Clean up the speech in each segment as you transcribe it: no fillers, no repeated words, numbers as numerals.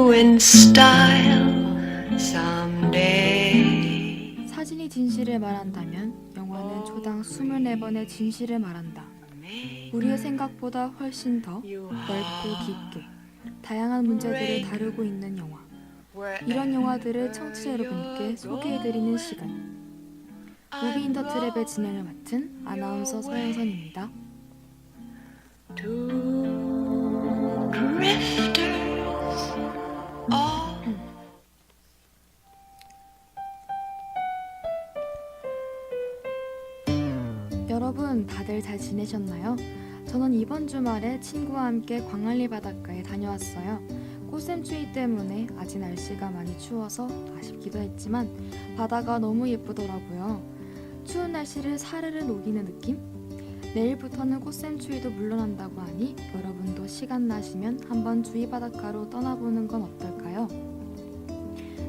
you in style someday. 사진이 진실을 말한다면 영화는 초당 24번의 진실을 말한다. 우리의 생각보다 훨씬 더 넓고 깊게 다양한 문제들을 다루고 있는 영화. 이런 영화들을 청취자 여러분께 소개해드리는 시간. 무비 인 더 트랩의 진행을 맡은 아나운서 서영선입니다. 여러분 다들 잘 지내셨나요? 저는 이번 주말에 친구와 함께 광안리 바닷가에 다녀왔어요. 꽃샘추위 때문에 아직 날씨가 많이 추워서 아쉽기도 했지만 바다가 너무 예쁘더라고요. 추운 날씨를 사르르 녹이는 느낌? 내일부터는 꽃샘추위도 물러난다고 하니 여러분도 시간 나시면 한번 주위 바닷가로 떠나보는 건 어떨까요?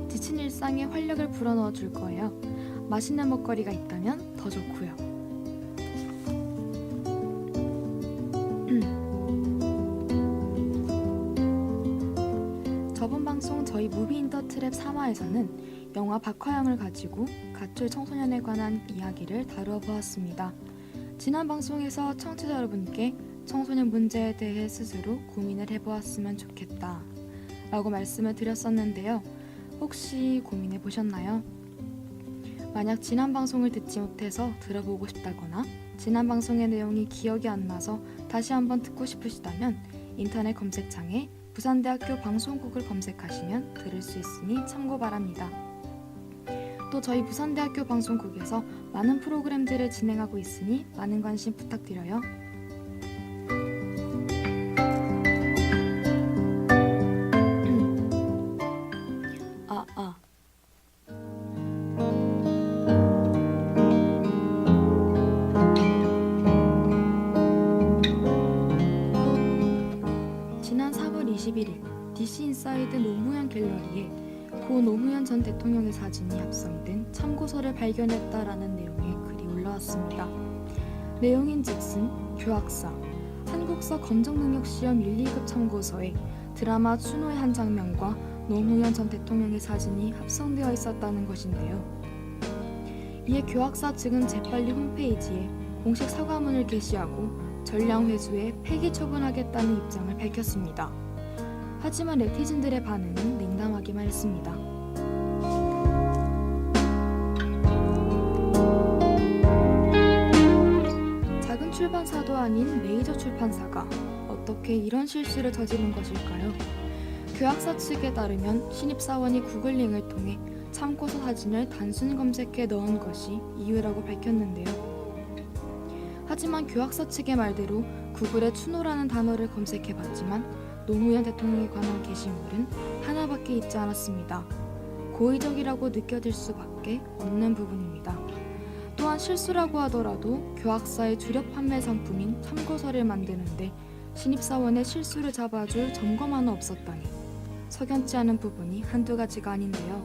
지친 일상에 활력을 불어넣어 줄 거예요. 맛있는 먹거리가 있다면 더 좋고요. 저번 방송 저희 무비 인 더 트랩 3화에서는 영화 박화영을 가지고 가출 청소년에 관한 이야기를 다루어 보았습니다. 지난 방송에서 청취자 여러분께 청소년 문제에 대해 스스로 고민을 해보았으면 좋겠다 라고 말씀을 드렸었는데요. 혹시 고민해 보셨나요? 만약 지난 방송을 듣지 못해서 들어보고 싶다거나 지난 방송의 내용이 기억이 안 나서 다시 한번 듣고 싶으시다면 인터넷 검색창에 부산대학교 방송국을 검색하시면 들을 수 있으니 참고 바랍니다. 또 저희 부산대학교 방송국에서 많은 프로그램들을 진행하고 있으니 많은 관심 부탁드려요. 지난 4월 21일 DC 인사이드 노무현 갤러리에 고 노무현 전 대통령의 사진이 합성된 참고서를 발견했다라는 내용의 글이 올라왔습니다. 내용인즉슨 교학사, 한국사 검정능력시험 1, 2급 참고서에 드라마 추노의 한 장면과 노무현 전 대통령의 사진이 합성되어 있었다는 것인데요. 이에 교학사 측은 재빨리 홈페이지에 공식 사과문을 게시하고 전량회수에 폐기 처분하겠다는 입장을 밝혔습니다. 하지만 네티즌들의 반응은 냉담하기만 했습니다. 작은 출판사도 아닌 메이저 출판사가 어떻게 이런 실수를 저지른 것일까요? 교학사 측에 따르면 신입사원이 구글링을 통해 참고서 사진을 단순 검색해 넣은 것이 이유라고 밝혔는데요. 하지만 교학사 측의 말대로 구글에 추노라는 단어를 검색해봤지만 노무현 대통령에 관한 게시물은 하나밖에 있지 않았습니다. 고의적이라고 느껴질 수밖에 없는 부분입니다. 또한 실수라고 하더라도 교학사의 주력 판매 상품인 참고서를 만드는데 신입사원의 실수를 잡아줄 점검하는 없었다니 석연치 않은 부분이 한두 가지가 아닌데요.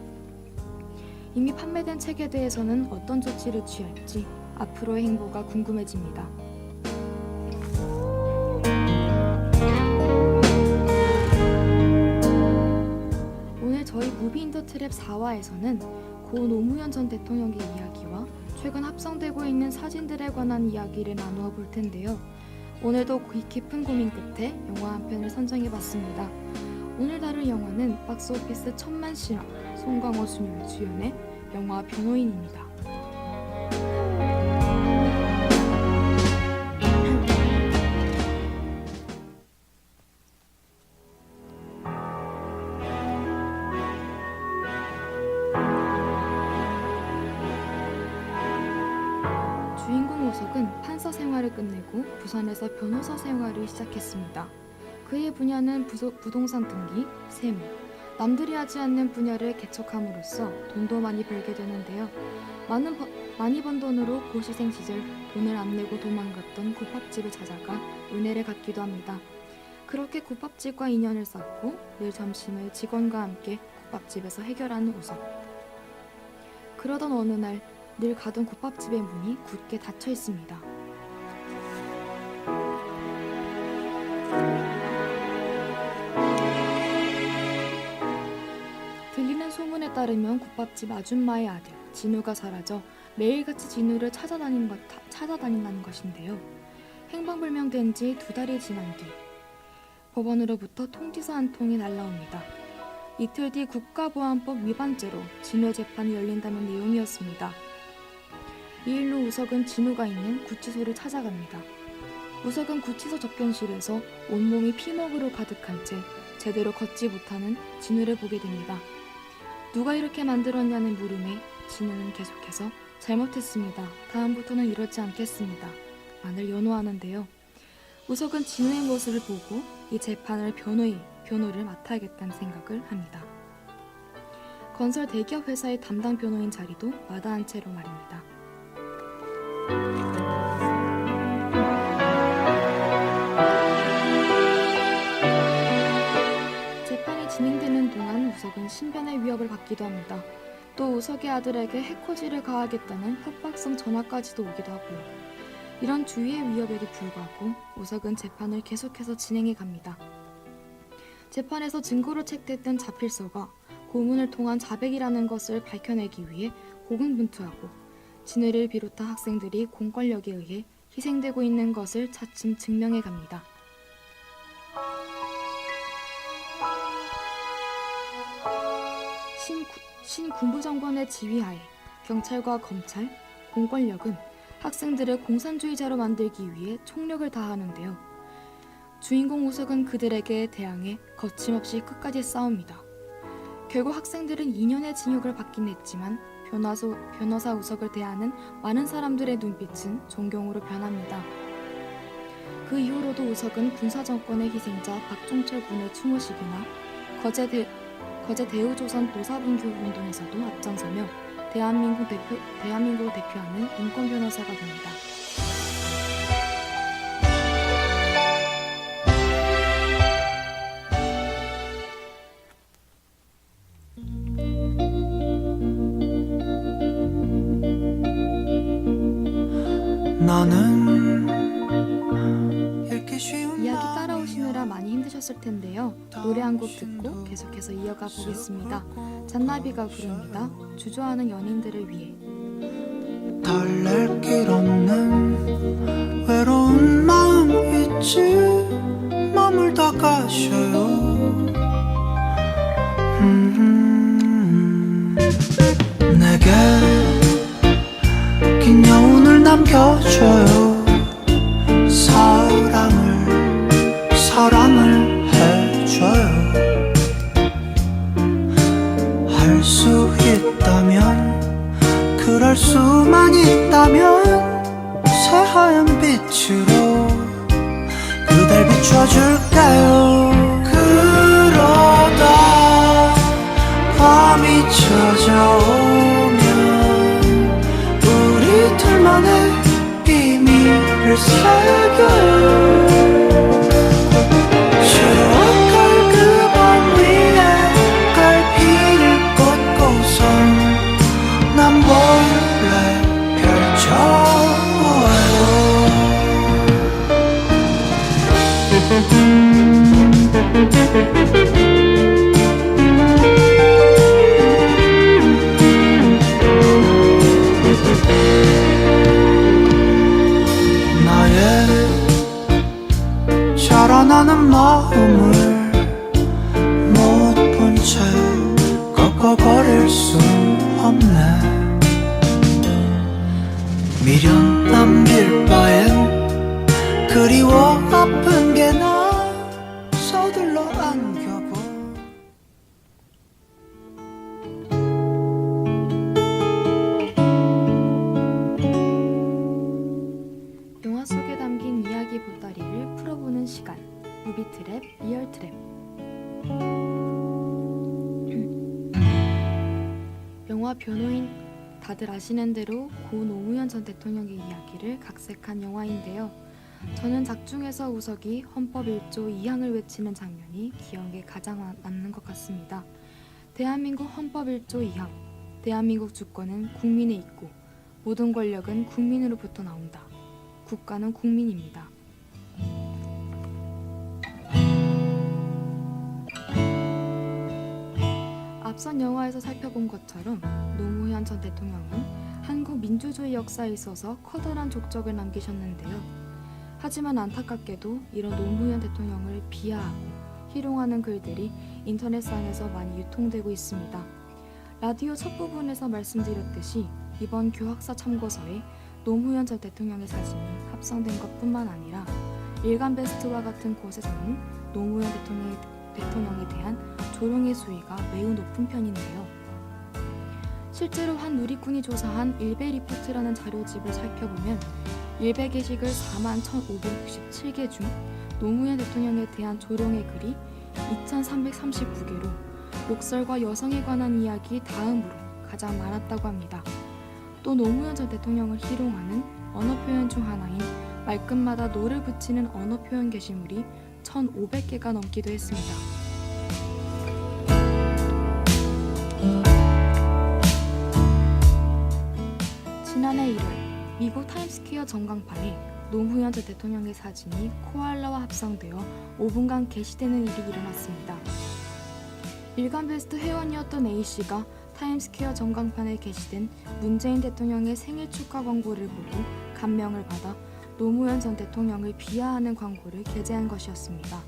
이미 판매된 책에 대해서는 어떤 조치를 취할지 앞으로의 행보가 궁금해집니다. 오늘 저희 무비 인 더 트랩 4화에서는 고 노무현 전 대통령의 이야기와 최근 합성되고 있는 사진들에 관한 이야기를 나누어 볼 텐데요. 오늘도 깊은 고민 끝에 영화 한 편을 선정해봤습니다. 오늘 다룰 영화는 박스오피스 천만 실화, 송강호 주연의 영화 변호인입니다. 주인공 오석은 판사 생활을 끝내고 부산에서 변호사 생활을 시작했습니다. 그의 분야는 부동산 등기, 세무, 남들이 하지 않는 분야를 개척함으로써 돈도 많이 벌게 되는데요. 많이 번 돈으로 고시생 시절 돈을 안 내고 도망갔던 국밥집을 찾아가 은혜를 갚기도 합니다. 그렇게 국밥집과 인연을 쌓고 늘 점심을 직원과 함께 국밥집에서 해결하는 오석. 그러던 어느 날 늘 가던 국밥집의 문이 굳게 닫혀 있습니다. 소문에 따르면 국밥집 아줌마의 아들 진우가 사라져 매일같이 진우를 찾아다닌다는 것인데요. 행방불명된 지 2달이 지난 뒤 법원으로부터 통지서 한 통이 날라옵니다. 이틀 뒤 국가보안법 위반죄로 진우의 재판이 열린다는 내용이었습니다. 이 일로 우석은 진우가 있는 구치소를 찾아갑니다. 우석은 구치소 접견실에서 온몸이 피먹으로 가득한 채 제대로 걷지 못하는 진우를 보게 됩니다. 누가 이렇게 만들었냐는 물음에 진우는 계속해서 잘못했습니다. 다음부터는 이러지 않겠습니다. 만을 연호하는데요. 우석은 진우의 모습을 보고 이 재판을 변호를 맡아야겠다는 생각을 합니다. 건설 대기업 회사의 담당 변호인 자리도 마다한 채로 말입니다. 재판이 진행되는 동안 우석은 신변의 위협을 받기도 합니다. 또 우석의 아들에게 해코지를 가하겠다는 협박성 전화까지도 오기도 하고요. 이런 주위의 위협에도 불구하고 우석은 재판을 계속해서 진행해 갑니다. 재판에서 증거로 채택된 자필서가 고문을 통한 자백이라는 것을 밝혀내기 위해 고군분투하고 진우를 비롯한 학생들이 공권력에 의해 희생되고 있는 것을 차츰 증명해 갑니다. 신군부정권의 지휘하에 경찰과 검찰, 공권력은 학생들을 공산주의자로 만들기 위해 총력을 다하는데요. 주인공 우석은 그들에게 대항해 거침없이 끝까지 싸웁니다. 결국 학생들은 2년의 징역을 받긴 했지만 변호사 우석을 대하는 많은 사람들의 눈빛은 존경으로 변합니다. 그 이후로도 우석은 군사정권의 희생자 박종철 군의 추모식이나 거제 대우조선 노사분교 운동에서도 앞장서며 대한민국을 대표하는 인권 변호사가 됩니다. 나는 읽기 쉬운 이야기 따라오시느라 많이 힘드셨을 텐데요. 노래 한 곡 듣고 계속해서 이어가 보겠습니다. 잔나비가 부릅니다. 주저하는 연인들을 위해. 달랠 길 없는 외로운 마음 있지 머물다 가셔요. 내게 긴 여운을 남겨줘요. 사랑을 해줘요. 할 수 있다면 그럴 수만 있다면 새하얀 빛으로 그댈 비춰줄까요. 그러다 밤이 찾아오면 우리 둘만의 비밀을 새겨요. 추억할 그 밤 위에 갈피를 꽂고선 난 몰래 나의 자라나는 마음을 못 본 채 꺾어버릴 순 없네. 미련 남길 바엔 그리워 아픈 게 나 서둘러 안겨보. 영화 속에 담긴 이야기 보따리를 풀어보는 시간. 무비트랩, 리얼트랩. 영화 변호인, 다들 아시는 대로 고 노무현 전 대통령의 이야기를 각색한 영화인데요. 저는 작중에서 우석이 헌법 1조 2항을 외치는 장면이 기억에 가장 남는 것 같습니다. 대한민국 헌법 1조 2항. 대한민국 주권은 국민에 있고 모든 권력은 국민으로부터 나온다. 국가는 국민입니다. 앞선 영화에서 살펴본 것처럼 노무현 전 대통령은 한국 민주주의 역사에 있어서 커다란 족적을 남기셨는데요. 하지만 안타깝게도 이런 노무현 대통령을 비하하고 희롱하는 글들이 인터넷상에서 많이 유통되고 있습니다. 라디오 첫 부분에서 말씀드렸듯이 이번 교학사 참고서에 노무현 전 대통령의 사진이 합성된 것뿐만 아니라 일간베스트와 같은 곳에서는 노무현 대통령에 대한 조롱의 수위가 매우 높은 편인데요. 실제로 한 누리꾼이 조사한 일베 리포트라는 자료집을 살펴보면 일베 게시글 41,567개 중 노무현 대통령에 대한 조롱의 글이 2,339개로 욕설과 여성에 관한 이야기 다음으로 가장 많았다고 합니다. 또 노무현 전 대통령을 희롱하는 언어 표현 중 하나인 말끝마다 노를 붙이는 언어 표현 게시물이 1,500개가 넘기도 했습니다. 지난해 1월 미국 타임스퀘어 전광판에 노무현 전 대통령의 사진이 코알라와 합성되어 5분간 게시되는 일이 일어났습니다. 일간베스트 회원이었던 A씨가 타임스퀘어 전광판에 게시된 문재인 대통령의 생일 축하 광고를 보고 감명을 받아 노무현 전 대통령을 비하하는 광고를 게재한 것이었습니다.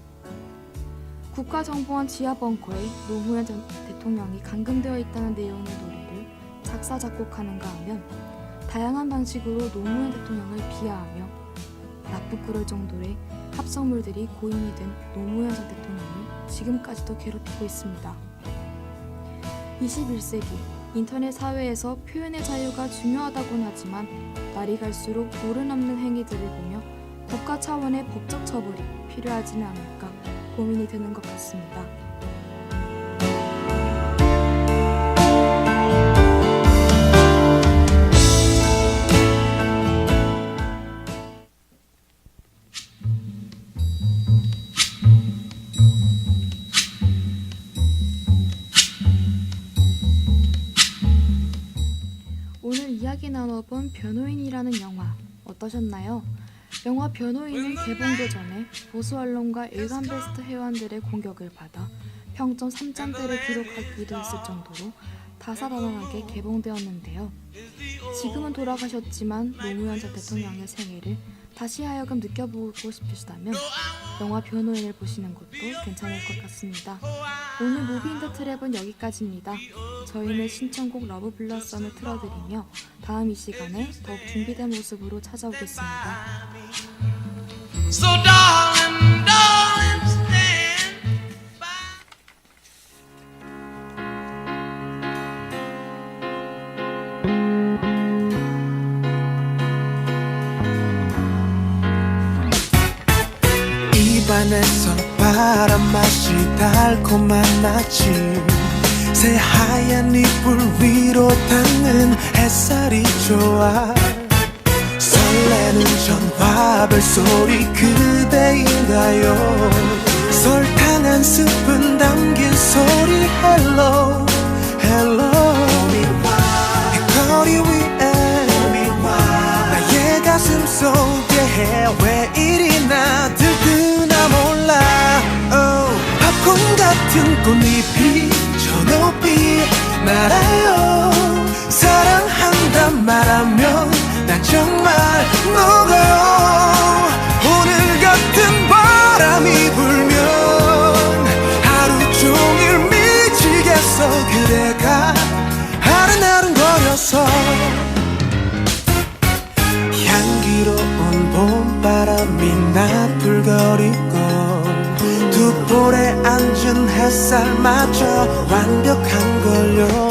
국가정보원 지하 벙커에 노무현 전 대통령이 감금되어 있다는 내용의 노래를 작사 작곡하는가 하면 다양한 방식으로 노무현 대통령을 비하하며 나쁘꾸를 정도의 합성물들이 고인이 된 노무현 전 대통령을 지금까지도 괴롭히고 있습니다. 21세기 인터넷 사회에서 표현의 자유가 중요하다고는 하지만 날이 갈수록 도를 넘는 행위들을 보며 국가 차원의 법적 처벌이 필요하지는 않을까 고민이 되는 것 같습니다. 오늘 이야기 나눠본 변호인이라는 영화 어떠셨나요? 영화 변호인은 개봉도 전에 보수 언론과 일간베스트 회원들의 공격을 받아 평점 3점대를 기록하기도 했을 정도로 다사다난하게 개봉되었는데요. 지금은 돌아가셨지만 노무현 전 대통령의 생애를 다시 하여금 느껴보고 싶으시다면 영화 변호인을 보시는 것도 괜찮을 것 같습니다. 오늘 무비 인더 트랩은 여기까지입니다. 저희는 신청곡 러브 블러썸을 틀어드리며 다음 이 시간에 더욱 준비된 모습으로 찾아오겠습니다. So darling, darling, stand by. 입안에서 바람 맛이 달콤한 아침 새하얀 이불 위로 닿는 햇살이 좋아 설레는 전화벨 소리 그대인가요 설탕 한 스푼 담긴 소리 Hello Hello 이 거리 위에 나의 가슴 속에 왜 이리나 들뜨나 몰라 팝콘 같은 꽃잎이 저 높이 날아요 사랑한단 말하면 난 정말 녹아요 오늘 같은 바람이 불면 하루 종일 미치겠어 그대가 아른아른거려서 향기로운 봄바람이 나풀거리고 두 볼에 앉은 햇살마저 완벽한 걸요